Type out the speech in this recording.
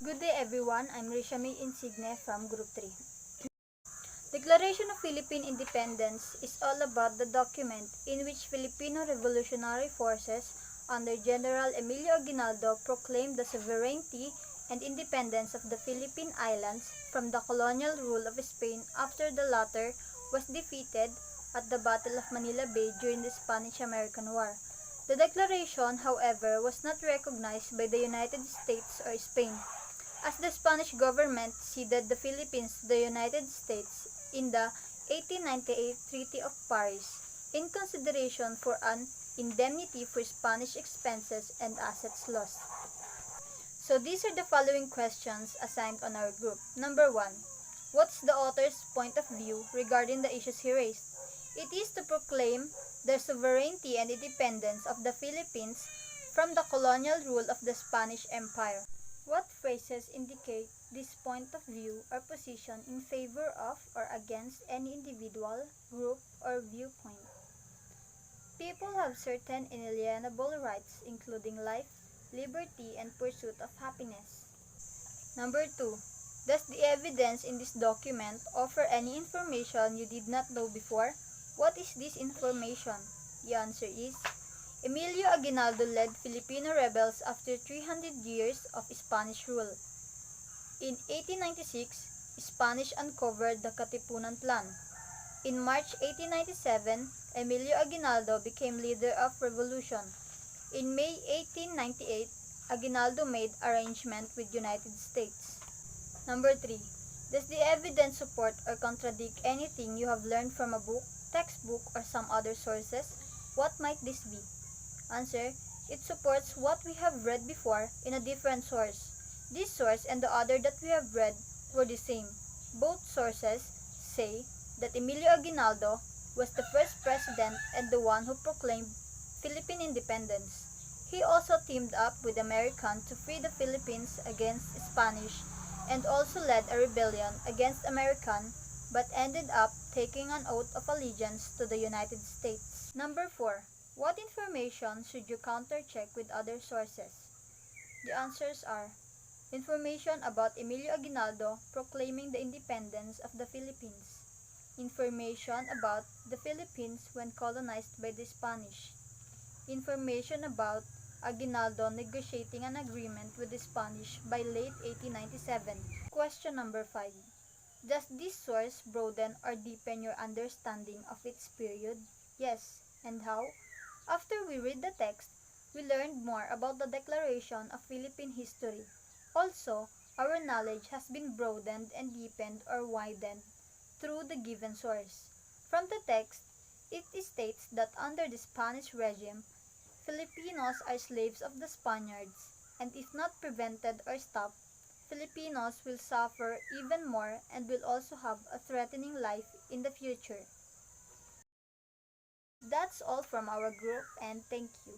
Good day everyone, I'm Rishami Insigne from Group 3. Declaration of Philippine Independence is all about the document in which Filipino revolutionary forces under General Emilio Aguinaldo proclaimed the sovereignty and independence of the Philippine Islands from the colonial rule of Spain after the latter was defeated at the Battle of Manila Bay during the Spanish-American War. The declaration, however, was not recognized by the United States or Spain, as the Spanish government ceded the Philippines to the United States in the 1898 Treaty of Paris in consideration for an indemnity for Spanish expenses and assets lost. So these are the following questions assigned on our group. Number 1. What's the author's point of view regarding the issues he raised? It is to proclaim the sovereignty and independence of the Philippines from the colonial rule of the Spanish Empire. What phrases indicate this point of view or position in favor of or against any individual, group, or viewpoint? People have certain inalienable rights including life, liberty, and pursuit of happiness. Number 2. Does the evidence in this document offer any information you did not know before? What is this information? The answer is Emilio Aguinaldo led Filipino rebels after 300 years of Spanish rule. In 1896, Spanish uncovered the Katipunan Plan. In March 1897, Emilio Aguinaldo became leader of revolution. In May 1898, Aguinaldo made arrangement with United States. Number 3. Does the evidence support or contradict anything you have learned from a book, textbook, or some other sources? What might this be? Answer, it supports what we have read before in a different source. This source and the other that we have read were the same. Both sources say that Emilio Aguinaldo was the first president and the one who proclaimed Philippine independence. He also teamed up with Americans to free the Philippines against Spanish and also led a rebellion against American but ended up taking an oath of allegiance to the United States. Number 4. What information should you counter-check with other sources? The answers are information about Emilio Aguinaldo proclaiming the independence of the Philippines, information about the Philippines when colonized by the Spanish, information about Aguinaldo negotiating an agreement with the Spanish by late 1897. Question number 5. Does this source broaden or deepen your understanding of its period? Yes, and how? After we read the text, we learned more about the declaration of Philippine history. Also, our knowledge has been broadened and deepened or widened through the given source. From the text, it states that under the Spanish regime, Filipinos are slaves of the Spaniards, and if not prevented or stopped, Filipinos will suffer even more and will also have a threatening life in the future. That's all from our group, and thank you.